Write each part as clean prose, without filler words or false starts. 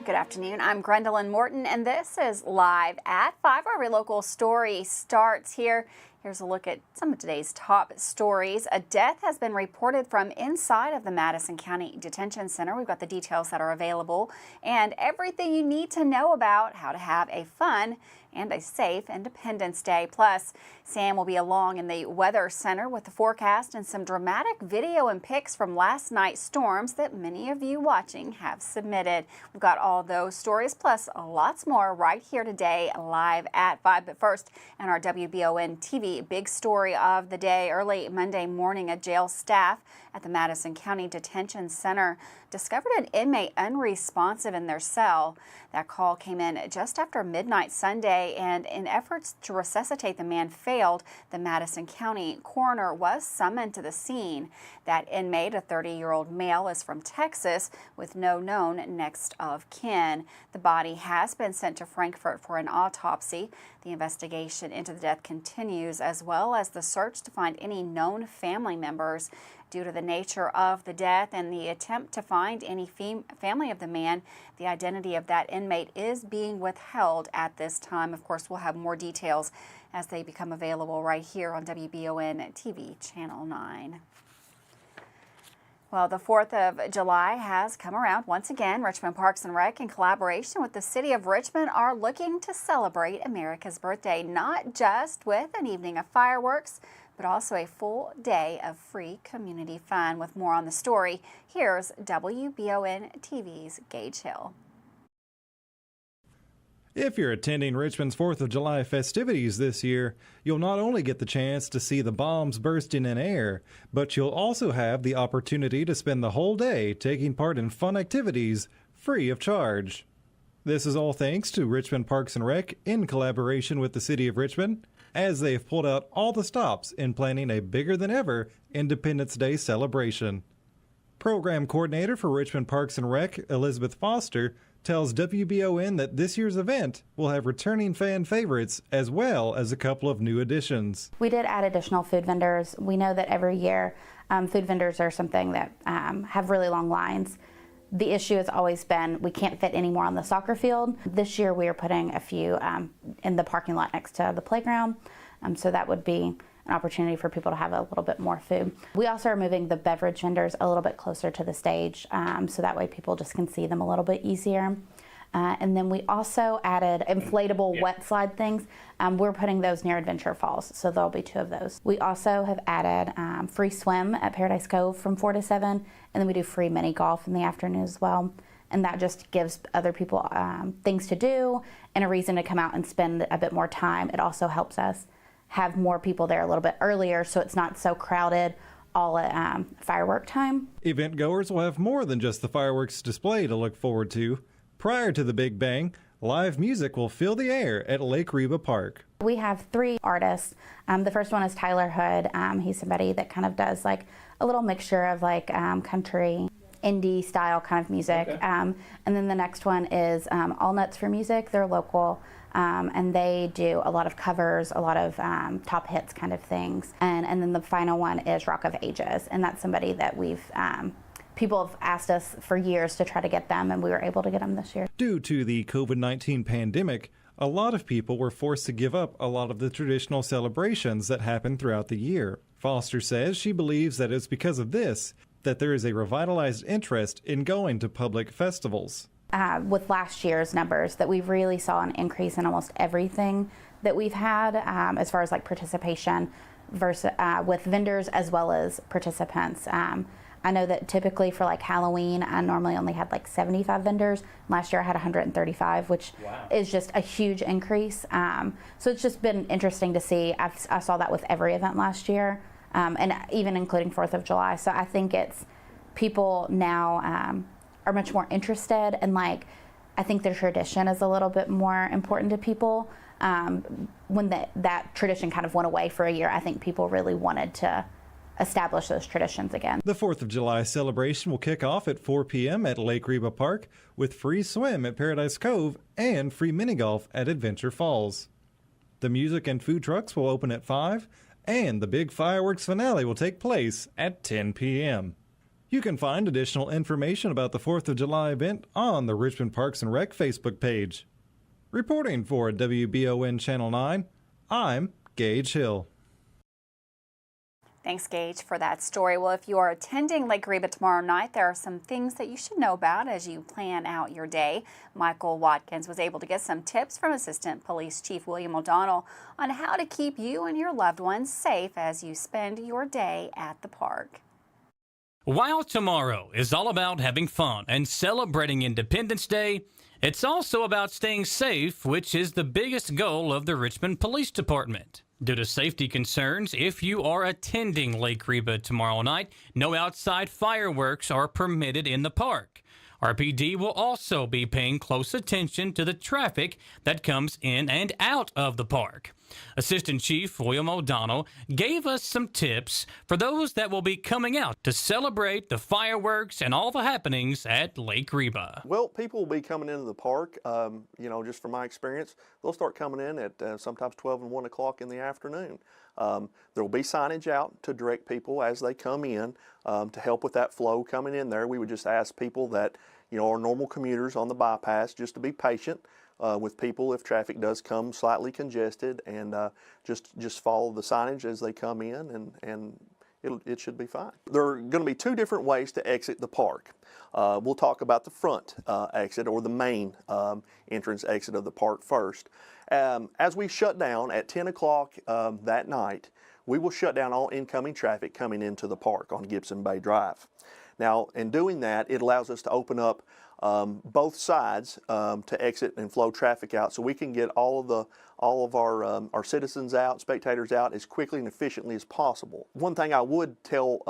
Good afternoon. I'm Gwendolyn Morton, and this is Live at 5, where every local story starts here. Here's a look at some of today's top stories. A death has been reported from inside of the Madison County Detention Center. We've got the details that are available and everything you need to know about how to have a fun and a safe Independence Day. Plus, Sam will be along in the Weather Center with the forecast and some dramatic video and pics from last night's storms that many of you watching have submitted. We've got all those stories plus lots more right here today, live at 5. But first, in our WBON TV big story of the day, early Monday morning, a jail staff at the Madison County Detention Center discovered an inmate unresponsive in their cell. That call came in just after midnight Sunday, and in efforts to resuscitate the man failed, the Madison County coroner was summoned to the scene. That inmate, a 30-year-old male, is from Texas with no known next of kin. The body has been sent to Frankfurt for an autopsy. The investigation into the death continues, as well as the search to find any known family members. Due to the nature of the death and the attempt to find any family of the man, the identity of that inmate is being withheld at this time. Of course, we'll have more details as they become available right here on WBON TV Channel 9. Well, the 4th of July has come around once again. Richmond Parks and Rec, in collaboration with the City of Richmond, are looking to celebrate America's birthday, not just with an evening of fireworks, but also a full day of free community fun. With more on the story, here's WBON TV's Gage Hill. If you're attending Richmond's 4th of July festivities this year, you'll not only get the chance to see the bombs bursting in air, but you'll also have the opportunity to spend the whole day taking part in fun activities free of charge. This is all thanks to Richmond Parks and Rec in collaboration with the City of Richmond, as they've pulled out all the stops in planning a bigger-than-ever Independence Day celebration. Program Coordinator for Richmond Parks and Rec, Elizabeth Foster, tells WBON that this year's event will have returning fan favorites as well as a couple of new additions. We did add additional food vendors. We know that every year food vendors are something that have really long lines. The issue has always been we can't fit any more on the soccer field. This year we are putting a few in the parking lot next to the playground, so that would be an opportunity for people to have a little bit more food. We also are moving the beverage vendors a little bit closer to the stage, so that way people just can see them a little bit easier. And then we also added inflatable wet slide things. We're putting those near Adventure Falls, so there'll be 2 of those. We also have added free swim at Paradise Cove from 4 to 7, and then we do free mini golf in the afternoon as well. And that just gives other people things to do and a reason to come out and spend a bit more time. It also helps us have more people there a little bit earlier, so it's not so crowded all at firework time. Event goers will have more than just the fireworks display to look forward to. Prior to the Big Bang, live music will fill the air at Lake Reba Park. We have 3 artists. The first one is Tyler Hood. He's somebody that kind of does like a little mixture of like country, indie style kind of music. Okay. And then the next one is All Nuts for Music. They're local. And they do a lot of covers, a lot of top hits kind of things. And then the final one is Rock of Ages. And that's somebody that we've people have asked us for years to try to get them, and we were able to get them this year. Due to the COVID-19 pandemic, a lot of people were forced to give up a lot of the traditional celebrations that happen throughout the year. Foster says she believes that it's because of this that there is a revitalized interest in going to public festivals. With last year's numbers, that we really saw an increase in almost everything that we've had as far as like participation versus with vendors as well as participants. I know that typically for like Halloween, I normally only had like 75 vendors. Last year I had 135, which is just a huge increase. So it's just been interesting to see. I saw that with every event last year, and even including 4th of July. So I think it's people now are much more interested, and like I think their tradition is a little bit more important to people. When that tradition kind of went away for a year, I think people really wanted to establish those traditions again. The 4th of July celebration will kick off at 4 p.m. at Lake Reba Park with free swim at Paradise Cove and free mini golf at Adventure Falls. The music and food trucks will open at 5, and the big fireworks finale will take place at 10 p.m. You can find additional information about the 4th of July event on the Richmond Parks and Rec Facebook page. Reporting for WBON Channel 9, I'm Gage Hill. Thanks, Gage, for that story. Well, if you are attending Lake Reba tomorrow night, there are some things that you should know about as you plan out your day. Michael Watkins was able to get some tips from Assistant Police Chief William O'Donnell on how to keep you and your loved ones safe as you spend your day at the park. While tomorrow is all about having fun and celebrating Independence Day, it's also about staying safe, which is the biggest goal of the Richmond Police Department. Due to safety concerns, if you are attending Lake Reba tomorrow night, no outside fireworks are permitted in the park. RPD will also be paying close attention to the traffic that comes in and out of the park. Assistant Chief William O'Donnell gave us some tips for those that will be coming out to celebrate the fireworks and all the happenings at Lake Reba. Well, people will be coming into the park, just from my experience, they'll start coming in at sometimes 12 and 1 o'clock in the afternoon. There will be signage out to direct people as they come in to help with that flow coming in there. We would just ask people that, are normal commuters on the bypass just to be patient with people if traffic does come slightly congested, and just follow the signage as they come in, and it should be fine. There are going to be two different ways to exit the park. We'll talk about the front exit, or the main entrance exit of the park first. As we shut down at 10 o'clock that night, we will shut down all incoming traffic coming into the park on Gibson Bay Drive. Now, in doing that, it allows us to open up both sides to exit and flow traffic out, so we can get all of our citizens out, spectators out, as quickly and efficiently as possible. One thing I would tell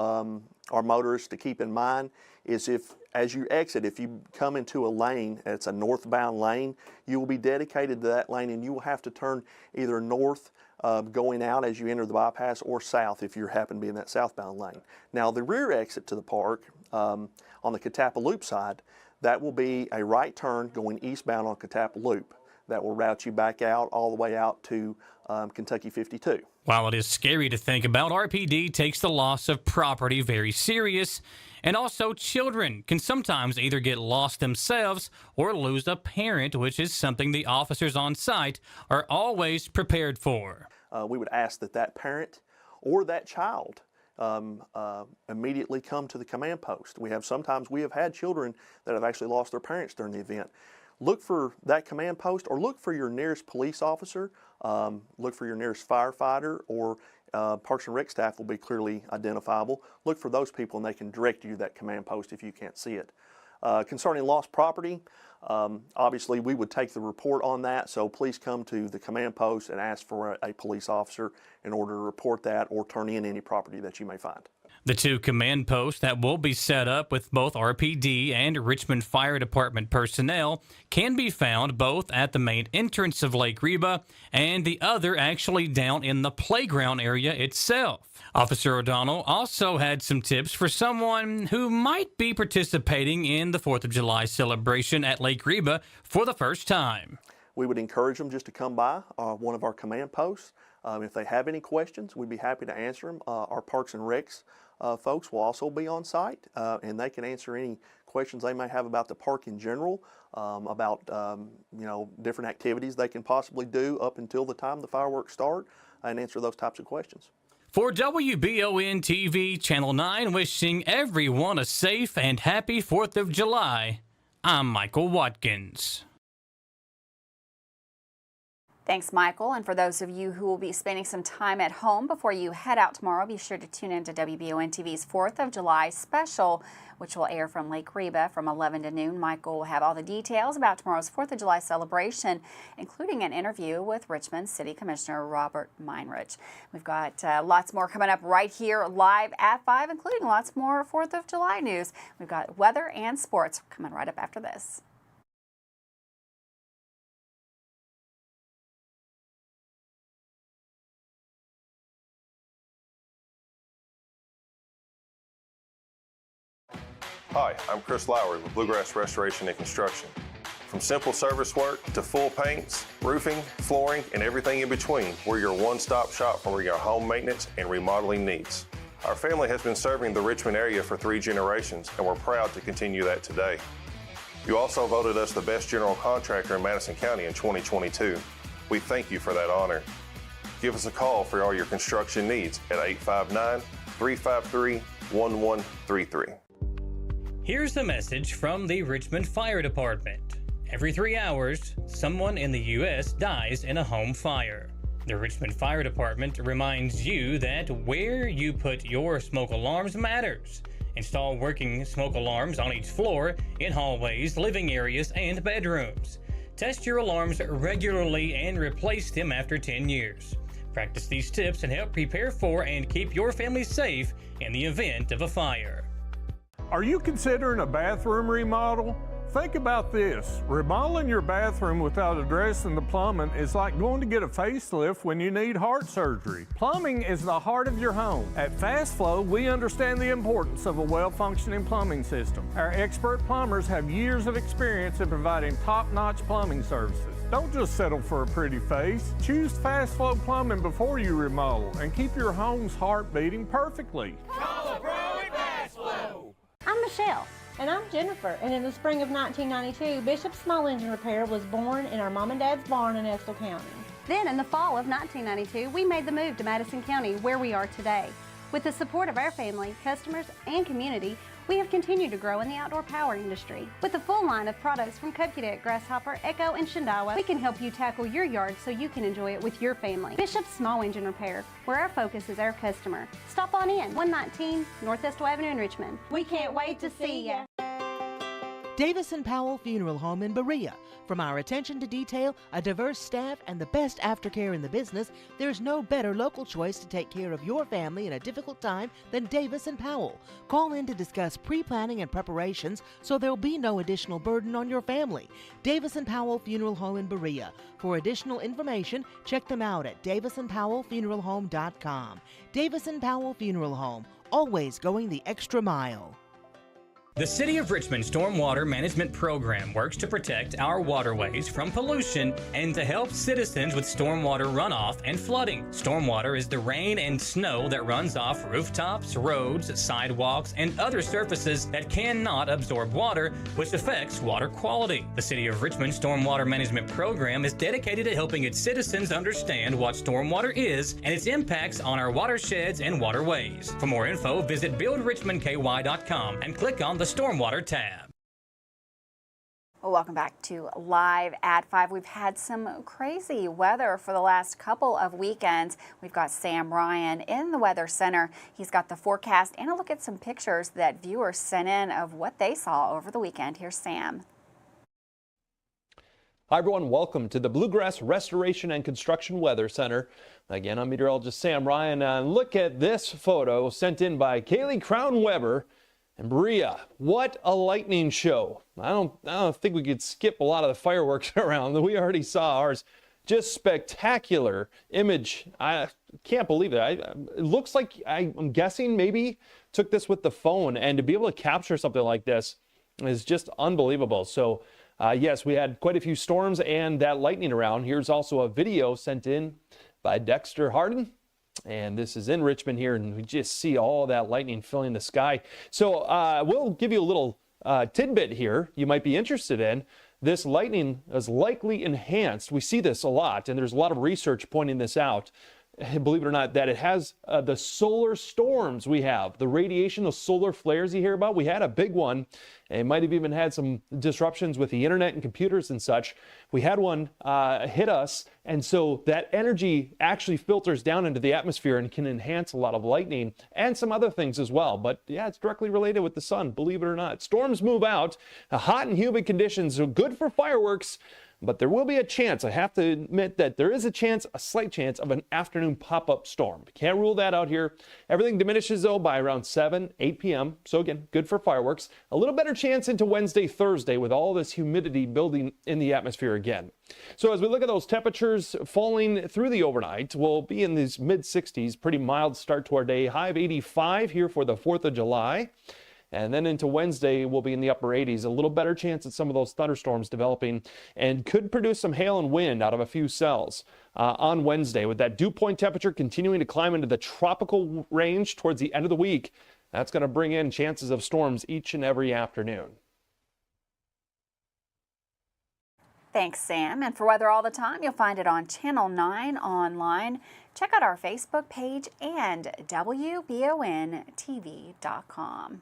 our motorists to keep in mind is as you exit, if you come into a lane, it's a northbound lane, you will be dedicated to that lane, and you will have to turn either north going out as you enter the bypass, or south if you happen to be in that southbound lane. Now, the rear exit to the park on the Catappa Loop side, that will be a right turn going eastbound on Catappa Loop. That will route you back out all the way out to Kentucky 52. While it is scary to think about, RPD takes the loss of property very serious, and also children can sometimes either get lost themselves or lose a parent, which is something the officers on site are always prepared for. We would ask that parent or that child immediately come to the command post. Sometimes we have had children that have actually lost their parents during the event. Look for that command post, or look for your nearest police officer, look for your nearest firefighter, or Parks and Rec staff will be clearly identifiable. Look for those people, and they can direct you to that command post if you can't see it. Concerning lost property, obviously we would take the report on that, so please come to the command post and ask for a police officer in order to report that or turn in any property that you may find. The two command posts that will be set up with both RPD and Richmond Fire Department personnel can be found both at the main entrance of Lake Reba and the other actually down in the playground area itself. Officer O'Donnell also had some tips for someone who might be participating in the 4th of July celebration at Lake Reba for the first time. We would encourage them just to come by one of our command posts. If they have any questions, we'd be happy to answer them. Our Parks and Recs folks will also be on site, and they can answer any questions they may have about the park in general, about different activities they can possibly do up until the time the fireworks start, and answer those types of questions. For WBON TV Channel 9, wishing everyone a safe and happy 4th of July, I'm Michael Watkins. Thanks, Michael. And for those of you who will be spending some time at home before you head out tomorrow, be sure to tune in to WBON TV's 4th of July special, which will air from Lake Reba from 11 to noon. Michael will have all the details about tomorrow's 4th of July celebration, including an interview with Richmond City Commissioner Robert Meinrich. We've got lots more coming up right here live at 5, including lots more 4th of July news. We've got weather and sports coming right up after this. Hi, I'm Chris Lowry with Bluegrass Restoration and Construction. From simple service work to full paints, roofing, flooring, and everything in between, we're your one-stop shop for your home maintenance and remodeling needs. Our family has been serving the Richmond area for 3 generations, and we're proud to continue that today. You also voted us the best general contractor in Madison County in 2022. We thank you for that honor. Give us a call for all your construction needs at 859-353-1133. Here's a message from the Richmond Fire Department. Every 3 hours, someone in the U.S. dies in a home fire. The Richmond Fire Department reminds you that where you put your smoke alarms matters. Install working smoke alarms on each floor, in hallways, living areas, and bedrooms. Test your alarms regularly and replace them after 10 years. Practice these tips and help prepare for and keep your family safe in the event of a fire. Are you considering a bathroom remodel? Think about this. Remodeling your bathroom without addressing the plumbing is like going to get a facelift when you need heart surgery. Plumbing is the heart of your home. At Fast Flow, we understand the importance of a well-functioning plumbing system. Our expert plumbers have years of experience in providing top-notch plumbing services. Don't just settle for a pretty face. Choose Fast Flow Plumbing before you remodel and keep your home's heart beating perfectly. Call a pro at Fast Flow. I'm Michelle. And I'm Jennifer, and in the spring of 1992, Bishop's Small Engine Repair was born in our mom and dad's barn in Estill County. Then in the fall of 1992, we made the move to Madison County, where we are today. With the support of our family, customers, and community, we have continued to grow in the outdoor power industry. With a full line of products from Cupcake, Grasshopper, Echo, and Shindawa, we can help you tackle your yard so you can enjoy it with your family. Bishop's Small Engine Repair, where our focus is our customer. Stop on in, 119 North Estill Avenue in Richmond. We can't wait to see ya. Davis & Powell Funeral Home in Berea. From our attention to detail, a diverse staff, and the best aftercare in the business, there's no better local choice to take care of your family in a difficult time than Davis & Powell. Call in to discuss pre-planning and preparations so there'll be no additional burden on your family. Davis & Powell Funeral Home in Berea. For additional information, check them out at davisandpowellfuneralhome.com. Davis & Powell Funeral Home, always going the extra mile. The City of Richmond Stormwater Management Program works to protect our waterways from pollution and to help citizens with stormwater runoff and flooding. Stormwater is the rain and snow that runs off rooftops, roads, sidewalks, and other surfaces that cannot absorb water, which affects water quality. The City of Richmond Stormwater Management Program is dedicated to helping its citizens understand what stormwater is and its impacts on our watersheds and waterways. For more info, visit buildrichmondky.com and click on the Stormwater tab. Well, welcome back to Live at 5. We've had some crazy weather for the last couple of weekends. We've got Sam Ryan in the Weather Center. He's got the forecast and a look at some pictures that viewers sent in of what they saw over the weekend. Here's Sam. Hi everyone, welcome to the Bluegrass Restoration and Construction Weather Center. Again, I'm meteorologist Sam Ryan. Look at this photo sent in by Kaylee Crown Weber. And Berea, what a lightning show. I don't think we could skip a lot of the fireworks around. We already saw ours. Just spectacular image. I can't believe it. It looks like, I'm guessing maybe took this with the phone, and to be able to capture something like this is just unbelievable. So yes, we had quite a few storms and that lightning around. Here's also a video sent in by Dexter Harden. And this is in Richmond here, and we just see all that lightning filling the sky. So we'll give you a little tidbit here you might be interested in. This lightning is likely enhanced. We see this a lot, and there's a lot of research pointing this out. Believe it or not, that it has the solar storms we have, the radiation, the solar flares you hear about. We had a big one, and might have even had some disruptions with the internet and computers and such. We had one hit us, and so that energy actually filters down into the atmosphere and can enhance a lot of lightning and some other things as well. But yeah, it's directly related with the sun, believe it or not. Storms move out. Hot and humid conditions are good for fireworks, but there will be a chance, I have to admit that there is a chance, a slight chance of an afternoon pop-up storm. Can't rule that out here. Everything diminishes though by around 7, 8 p.m. So again, good for fireworks. A little better chance into Wednesday, Thursday with all this humidity building in the atmosphere again. So as we look at those temperatures falling through the overnight, we'll be in these mid 60s, pretty mild start to our day. High of 85 here for the 4th of July. And then into Wednesday, we'll be in the upper 80s. A little better chance at some of those thunderstorms developing and could produce some hail and wind out of a few cells on Wednesday. With that dew point temperature continuing to climb into the tropical range towards the end of the week, that's going to bring in chances of storms each and every afternoon. Thanks, Sam. And for weather all the time, you'll find it on Channel 9 online. Check out our Facebook page and WBONTV.com.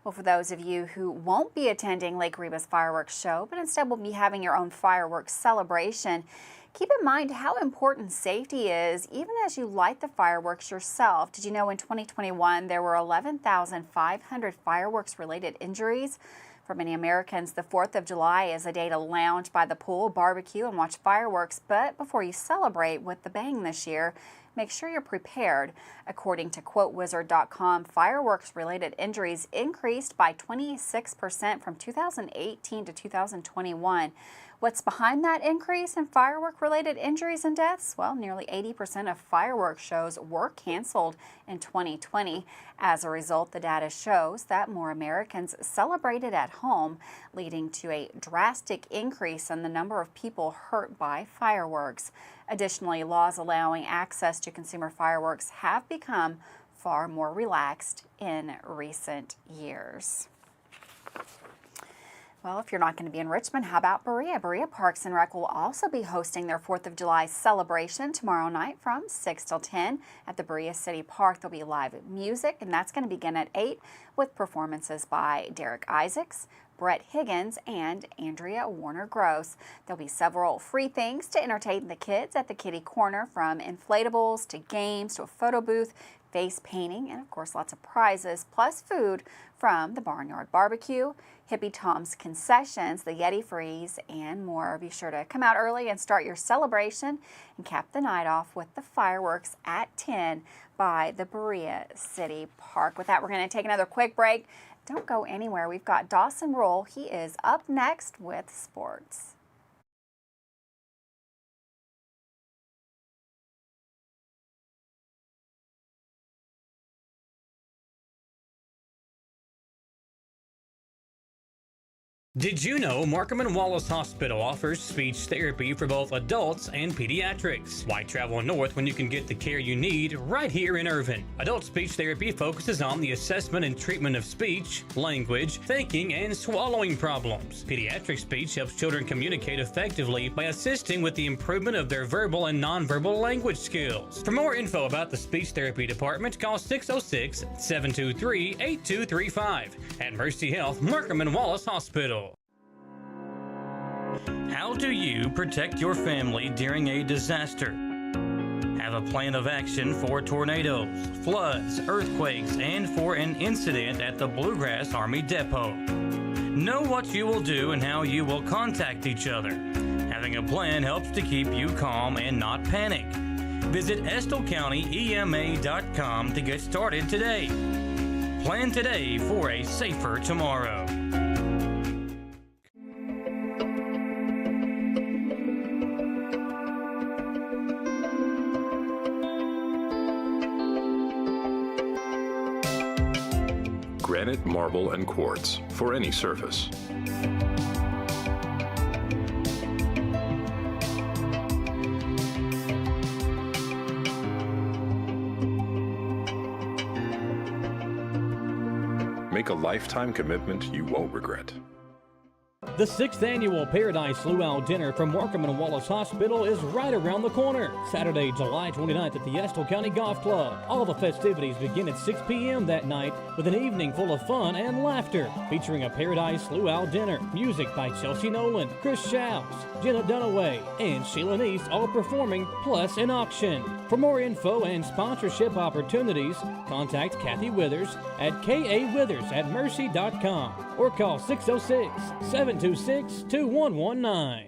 Well, for those of you who won't be attending Lake Reba's fireworks show, but instead will be having your own fireworks celebration, keep in mind how important safety is, even as you light the fireworks yourself. Did you know in 2021 there were 11,500 fireworks-related injuries? For many Americans, the 4th of July is a day to lounge by the pool, barbecue, and watch fireworks. But before you celebrate with the bang this year, make sure you're prepared. According to QuoteWizard.com, fireworks-related injuries increased by 26% from 2018 to 2021. What's behind that increase in firework-related injuries and deaths? Well, nearly 80% of fireworks shows were canceled in 2020. As a result, the data shows that more Americans celebrated at home, leading to a drastic increase in the number of people hurt by fireworks. Additionally, laws allowing access to consumer fireworks have become far more relaxed in recent years. Well, if you're not going to be in Richmond, how about Berea? Berea Parks and Rec will also be hosting their 4th of July celebration tomorrow night from 6 till 10 at the Berea City Park. There'll be live music, and that's going to begin at 8 with performances by Derek Isaacs, Brett Higgins, and Andrea Warner-Gross. There'll be several free things to entertain the kids at the Kitty Corner, from inflatables to games to a photo booth, face painting, and of course lots of prizes, plus food from the Barnyard Barbecue, Hippie Tom's Concessions, the Yeti Freeze, and more. Be sure to come out early and start your celebration and cap the night off with the fireworks at 10 by the Berea City Park. With that, we're going to take another quick break. Don't go anywhere. We've got Dawson Roll. He is up next with sports. Did you know Markham and Wallace Hospital offers speech therapy for both adults and pediatrics? Why travel north when you can get the care you need right here in Irvine? Adult speech therapy focuses on the assessment and treatment of speech, language, thinking, and swallowing problems. Pediatric speech helps children communicate effectively by assisting with the improvement of their verbal and nonverbal language skills. For more info about the speech therapy department, call 606-723-8235 at Mercy Health, Markham and Wallace Hospital. How do you protect your family during a disaster? Have a plan of action for tornadoes, floods, earthquakes, and for an incident at the Bluegrass Army Depot. Know what you will do and how you will contact each other. Having a plan helps to keep you calm and not panic. Visit EstleCountyEMA.com to get started today. Plan today for a safer tomorrow. Granite, marble, and quartz for any surface. Make a lifetime commitment you won't regret. The 6th annual Paradise Luau Dinner from Markham and Wallace Hospital is right around the corner. Saturday, July 29th at the Estill County Golf Club. All the festivities begin at 6 p.m. that night with an evening full of fun and laughter, featuring a Paradise Luau Dinner, music by Chelsea Nolan, Chris Schaus, Jenna Dunaway, and Sheila Neese, all performing, plus an auction. For more info and sponsorship opportunities, contact Kathy Withers at kawithers@mercy.com or call 606-726-2119.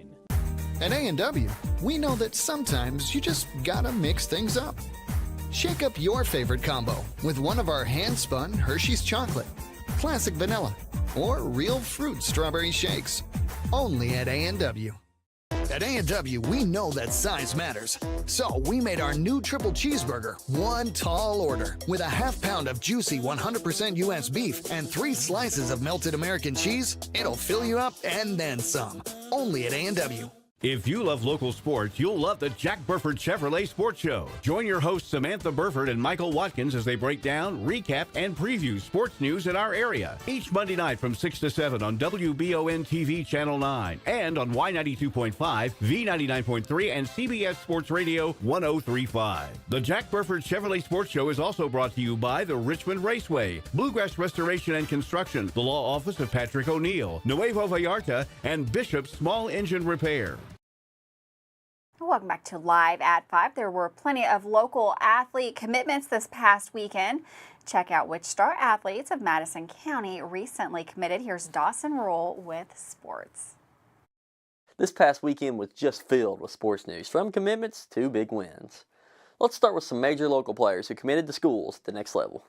At A&W, we know that sometimes you just gotta mix things up. Shake up your favorite combo with one of our hand-spun Hershey's chocolate, classic vanilla, or real fruit strawberry shakes. Only at A&W. At A&W, we know that size matters. So we made our new triple cheeseburger one tall order with a half pound of juicy 100% U.S. beef and 3 slices of melted American cheese. It'll fill you up and then some. Only at A&W. If you love local sports, you'll love the Jack Burford Chevrolet Sports Show. Join your hosts Samantha Burford and Michael Watkins as they break down, recap, and preview sports news in our area. Each Monday night from 6 to 7 on WBON TV Channel 9 and on Y92.5, V99.3, and CBS Sports Radio 103.5. The Jack Burford Chevrolet Sports Show is also brought to you by the Richmond Raceway, Bluegrass Restoration and Construction, the Law Office of Patrick O'Neill, Nuevo Vallarta, and Bishop's Small Engine Repair. Welcome back to Live at 5. There were plenty of local athlete commitments this past weekend. Check out which star athletes of Madison County recently committed. Here's Dawson Rule with sports. This past weekend was just filled with sports news, from commitments to big wins. Let's start with some major local players who committed to schools at the next level.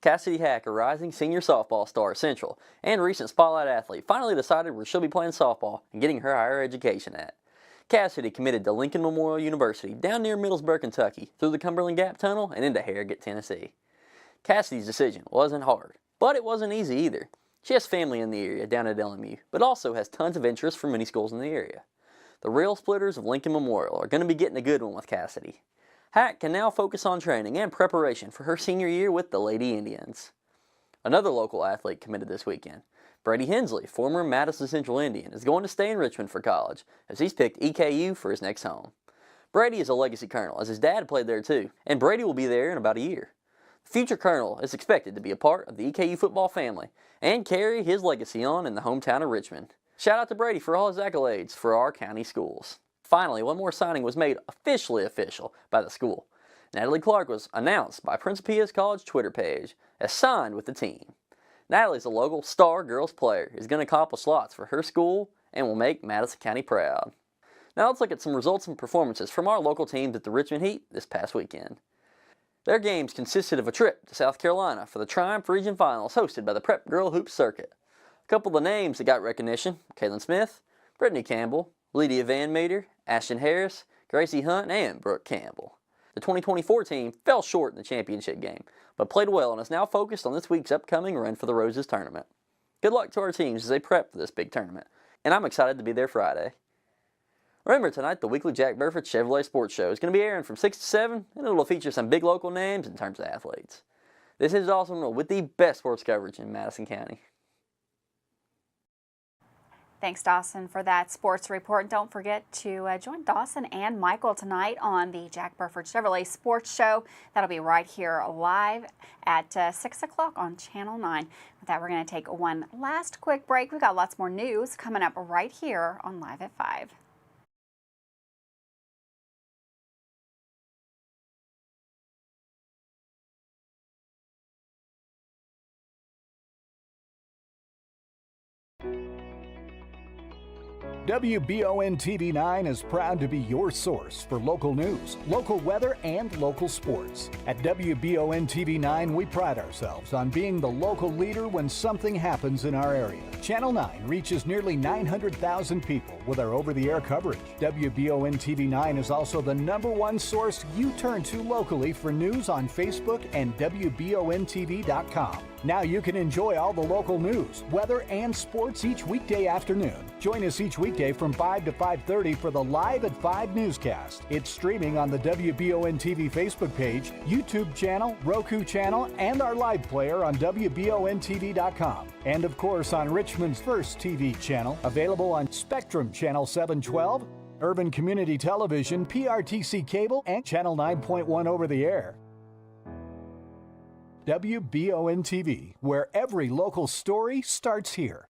Cassidy Hack, a rising senior softball star at Central and recent Spotlight athlete, finally decided where she'll be playing softball and getting her higher education at. Cassidy committed to Lincoln Memorial University down near Middlesbrough, Kentucky, through the Cumberland Gap Tunnel and into Harrogate, Tennessee. Cassidy's decision wasn't hard, but it wasn't easy either. She has family in the area down at LMU, but also has tons of interest from many schools in the area. The Rail Splitters of Lincoln Memorial are going to be getting a good one with Cassidy. Hack can now focus on training and preparation for her senior year with the Lady Indians. Another local athlete committed this weekend. Brady Hensley, former Madison Central Indian, is going to stay in Richmond for college, as he's picked EKU for his next home. Brady is a legacy colonel, as his dad played there too, and Brady will be there in about a year. The future colonel is expected to be a part of the EKU football family and carry his legacy on in the hometown of Richmond. Shout out to Brady for all his accolades for our county schools. Finally, one more signing was made officially official by the school. Natalie Clark was announced by Principia's College Twitter page as signed with the team. Natalie's a local star girls player, is going to accomplish lots for her school and will make Madison County proud. Now let's look at some results and performances from our local teams at the Richmond Heat this past weekend. Their games consisted of a trip to South Carolina for the Triumph Region Finals hosted by the Prep Girl Hoops Circuit. A couple of the names that got recognition: Kaylin Smith, Brittany Campbell, Lydia Van Meter, Ashton Harris, Gracie Hunt, and Brooke Campbell. The 2024 team fell short in the championship game, but played well and is now focused on this week's upcoming Run for the Roses tournament. Good luck to our teams as they prep for this big tournament, and I'm excited to be there Friday. Remember, tonight the weekly Jack Burford Chevrolet Sports Show is going to be airing from 6 to 7, and it'll feature some big local names in terms of athletes. This is Dawson Rule with the best sports coverage in Madison County. Thanks, Dawson, for that sports report. Don't forget to join Dawson and Michael tonight on the Jack Burford Chevrolet Sports Show. That'll be right here live at 6 o'clock on Channel 9. With that, we're going to take one last quick break. We've got lots more news coming up right here on Live at 5. WBON TV9 is proud to be your source for local news, local weather, and local sports. At WBON TV9, we pride ourselves on being the local leader when something happens in our area. Channel 9 reaches nearly 900,000 people with our over-the-air coverage. WBON TV9 is also the #1 source you turn to locally for news on Facebook and WBONTV.com. Now you can enjoy all the local news, weather, and sports each weekday afternoon. Join us each weekday from 5 to 5:30 for the Live at 5 newscast. It's streaming on the WBON TV Facebook page, YouTube channel, Roku channel, and our live player on WBONTV.com. And of course on Richmond's first TV channel, available on Spectrum Channel 712, Urban Community Television, PRTC Cable, and Channel 9.1 over the air. WBON TV, where every local story starts here.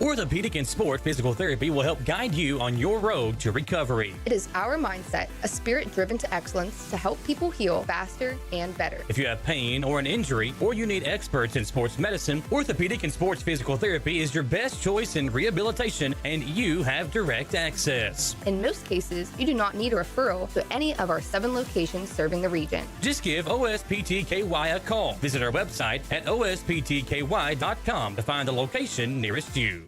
Orthopedic and Sport Physical Therapy will help guide you on your road to recovery. It is our mindset, a spirit driven to excellence to help people heal faster and better. If you have pain or an injury, or you need experts in sports medicine, Orthopedic and Sports Physical Therapy is your best choice in rehabilitation, and you have direct access. In most cases, you do not need a referral to any of our 7 locations serving the region. Just give OSPTKY a call. Visit our website at osptky.com to find the location nearest you.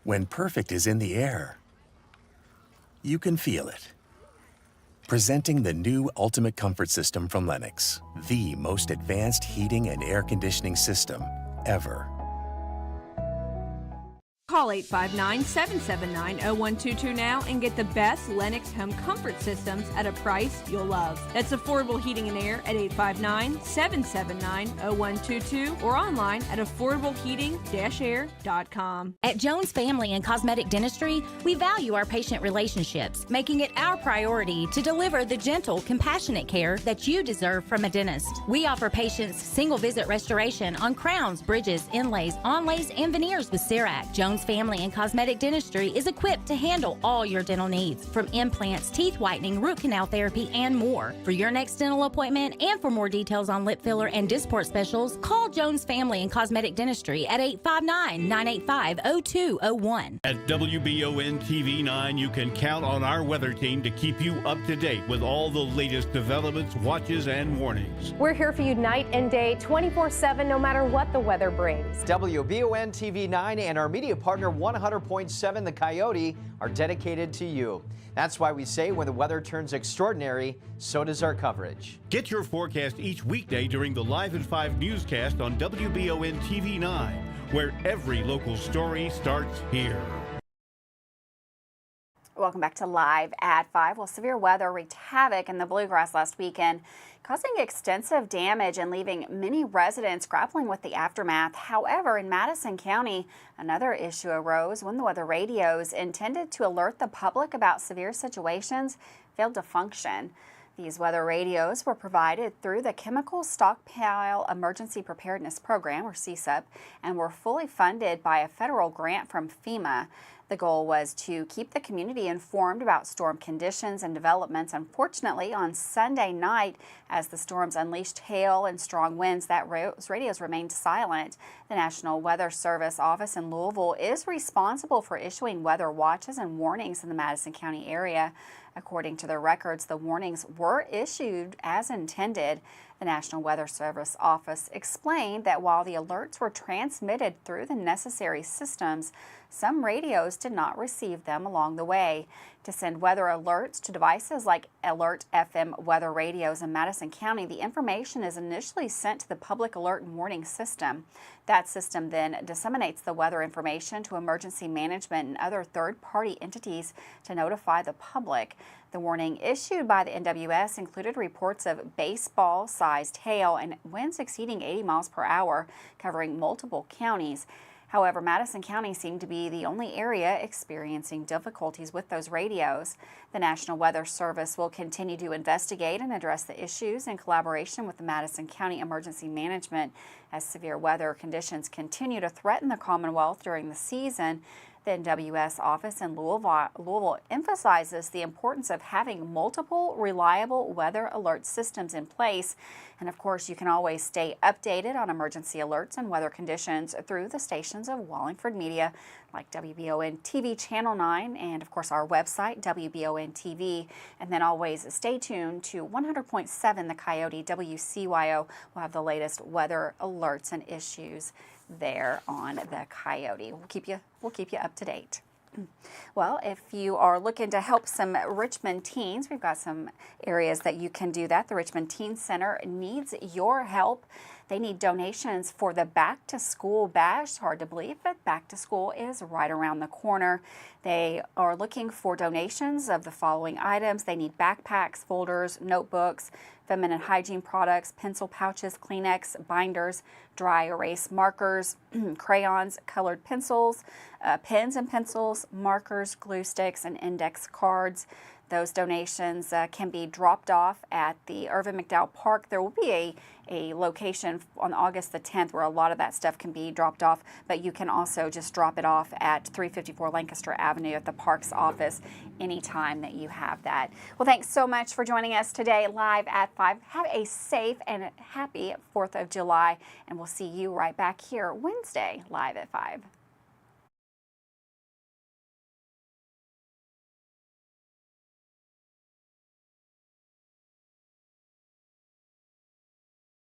When perfect is in the air, you can feel it. Presenting the new Ultimate Comfort System from Lennox, the most advanced heating and air conditioning system ever. Call 859-779-0122 now and get the best Lennox home comfort systems at a price you'll love. That's affordable heating and air at 859-779-0122 or online at affordableheating-air.com. At Jones Family and Cosmetic Dentistry, we value our patient relationships, making it our priority to deliver the gentle, compassionate care that you deserve from a dentist. We offer patients single-visit restoration on crowns, bridges, inlays, onlays, and veneers with CERAC. Jones Family and Cosmetic Dentistry is equipped to handle all your dental needs, from implants, teeth whitening, root canal therapy, and more. For your next dental appointment and for more details on lip filler and Dysport specials, call Jones Family and Cosmetic Dentistry at 859-985-0201. At WBON TV 9, you can count on our weather team to keep you up to date with all the latest developments, watches, and warnings. We're here for you night and day, 24/7, no matter what the weather brings. WBON TV 9 and our media partner 100.7 The Coyote are dedicated to you. That's why we say when the weather turns extraordinary, so does our coverage. Get your forecast each weekday during the Live at 5 newscast on WBON TV 9, where every local story starts here. Welcome back to Live at 5. Well, severe weather wreaked havoc in the Bluegrass last weekend, causing extensive damage and leaving many residents grappling with the aftermath. However, in Madison County, another issue arose when the weather radios intended to alert the public about severe situations failed to function. These weather radios were provided through the Chemical Stockpile Emergency Preparedness Program, or CSEP, and were fully funded by a federal grant from FEMA. The goal was to keep the community informed about storm conditions and developments. Unfortunately, on Sunday night, as the storms unleashed hail and strong winds, those radios remained silent. The National Weather Service office in Louisville is responsible for issuing weather watches and warnings in the Madison County area. According to their records, the warnings were issued as intended. The National Weather Service office explained that while the alerts were transmitted through the necessary systems, some radios did not receive them along the way. To send weather alerts to devices like Alert FM weather radios in Madison County, the information is initially sent to the Public Alert and Warning System. That system then disseminates the weather information to emergency management and other third-party entities to notify the public. The warning issued by the NWS included reports of baseball-sized hail and winds exceeding 80 miles per hour, covering multiple counties. However, Madison County seemed to be the only area experiencing difficulties with those radios. The National Weather Service will continue to investigate and address the issues in collaboration with the Madison County Emergency Management as severe weather conditions continue to threaten the Commonwealth during the season. The NWS office in Louisville emphasizes the importance of having multiple reliable weather alert systems in place. And of course, you can always stay updated on emergency alerts and weather conditions through the stations of Wallingford Media, like WBON TV Channel 9, and of course our website, WBON TV. And then always stay tuned to 100.7 The Coyote, WCYO. We'll have the latest weather alerts and issues there on The Coyote. We'll keep you up to date. Well, if you are looking to help some Richmond teens, we've got some areas that you can do that. The Richmond Teen Center needs your help. They need donations for the Back to School Bash. It's hard to believe, but Back to School is right around the corner. They are looking for donations of the following items. They need backpacks, folders, notebooks, feminine hygiene products, pencil pouches, Kleenex, binders, dry erase markers, crayons, colored pencils, pens and pencils, markers, glue sticks, and index cards. Those donations can be dropped off at the Irvin McDowell Park. There will be a location on August the 10th where a lot of that stuff can be dropped off, but you can also just drop it off at 354 Lancaster Avenue at the Parks office anytime that you have that. Well, thanks so much for joining us today live at 5. Have a safe and happy 4th of July, and we'll see you right back here Wednesday live at 5.